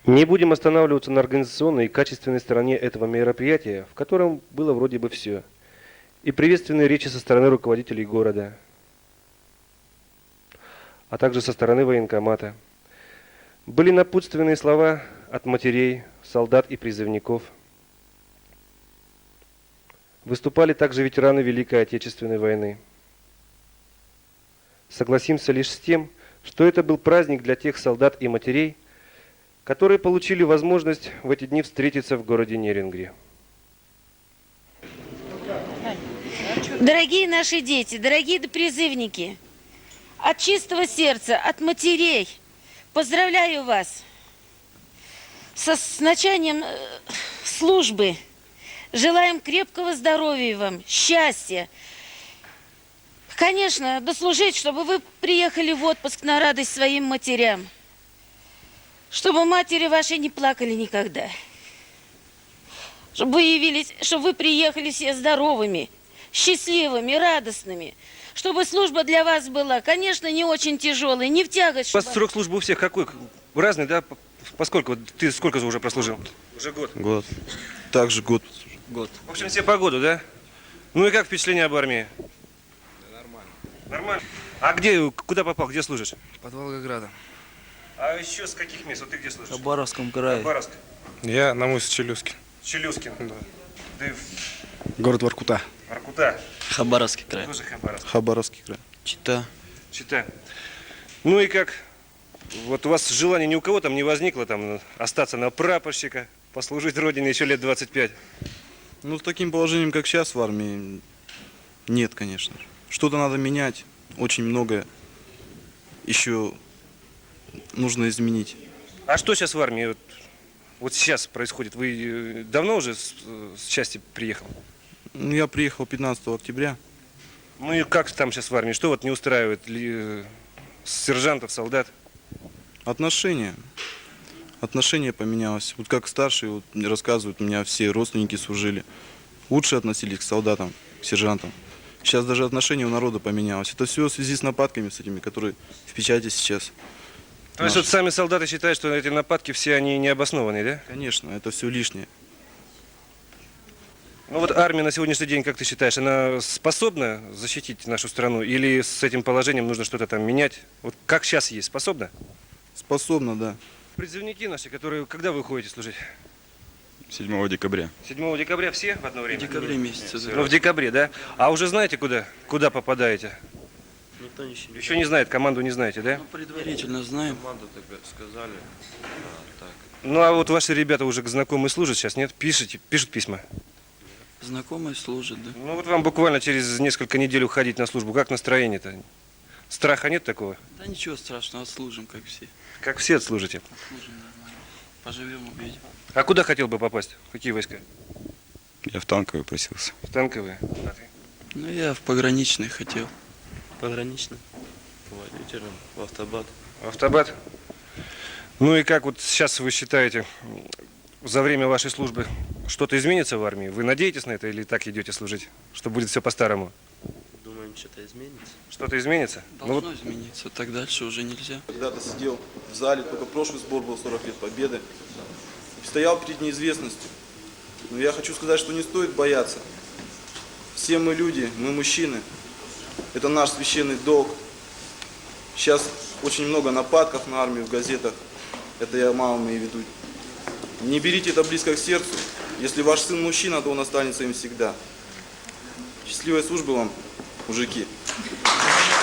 Не будем останавливаться на организационной и качественной стороне этого мероприятия, в котором было вроде бы все. И приветственные речи со стороны руководителей города, а также со стороны военкомата. Были напутственные слова от матерей, солдат и призывников. Выступали также ветераны Великой Отечественной войны. Согласимся лишь с тем, что это был праздник для тех солдат и матерей, которые получили возможность в эти дни встретиться в городе Нерюнгри. Дорогие наши дети, дорогие призывники, от чистого сердца, от матерей поздравляю вас с началом службы. Желаем крепкого здоровья вам, счастья. Конечно, дослужить, чтобы вы приехали в отпуск на радость своим матерям. Чтобы матери ваши не плакали никогда. Чтобы вы приехали все здоровыми, счастливыми, радостными. Чтобы служба для вас была, конечно, не очень тяжелая, не в тягость. У вас срок службы у всех какой? Разный, да? Поскольку ты сколько же уже прослужил? Уже год. Год. Также год. В общем, все по году, да? Ну и как впечатление об армии? Да, нормально. Нормально. А где, куда попал, где служишь? Под Волгоградом. А еще с каких мест? Вот ты где служишь? В Хабаровском крае. Хабаровск. Я на мысе Челюскин. Челюскин. Да. Ты Город Воркута. Воркута. Хабаровский край. Тоже Хабаровск. Хабаровский край. Чита. Чита. Ну и как? Вот у вас желания ни у кого там не возникло там остаться на прапорщика, послужить родине еще лет 25? Ну, с таким положением, как сейчас в армии, нет, конечно. Что-то надо менять. Очень многое еще нужно изменить. А что сейчас в армии? Вот сейчас происходит? Вы давно уже с части приехал? Ну, я приехал 15 октября. Ну и как там сейчас в армии? Что вот не устраивает сержантов, солдат? Отношения. Отношение поменялось. Вот как старшие вот, рассказывают, у меня все родственники служили. Лучше относились к солдатам, к сержантам. Сейчас даже отношение у народа поменялось. Это все в связи с нападками, с этими, которые в печати сейчас. То есть вот сами солдаты считают, что эти нападки все они необоснованные, да? Конечно, это все лишнее. Ну вот армия на сегодняшний день, как ты считаешь, она способна защитить нашу страну? Или с этим положением нужно что-то там менять? Вот как сейчас есть, способна? Способна, да. Призывники наши, которые, когда вы уходите служить? 7 декабря. 7 декабря все в одно время? В декабре месяце. Ну, в декабре, да? А уже знаете, куда попадаете? Никто не считает. Еще не знает, команду не знаете, да? Ну, предварительно знаем. Команду тогда сказали. Так. Ну, а вот ваши ребята уже знакомые служат сейчас, нет? Пишут письма? Знакомые служат, да. Ну, вот вам буквально через несколько недель уходить на службу. Как настроение-то? Страха нет такого? Да ничего страшного, отслужим, как все. Как все отслужите? Отслужим нормально. Поживем, увидим. А куда хотел бы попасть? В какие войска? Я в танковый просился. В танковые? А ты? Ну, я в пограничный хотел. Пограничный, водителем, в автобат. В автобат? Ну и как вот сейчас вы считаете, за время вашей службы что-то изменится в армии? Вы надеетесь на это или так идете служить, что будет все по-старому? Думаем, что-то изменится. Что-то изменится? Ну Должно измениться, так дальше уже нельзя. Когда-то сидел в зале, только прошлый сбор был 40 лет Победы. Стоял перед неизвестностью. Но я хочу сказать, что не стоит бояться. Все мы люди, мы мужчины. Это наш священный долг. Сейчас очень много нападков на армию в газетах. Это я мало имею в виду. Не берите это близко к сердцу. Если ваш сын мужчина, то он останется им всегда. Счастливой службы вам, мужики.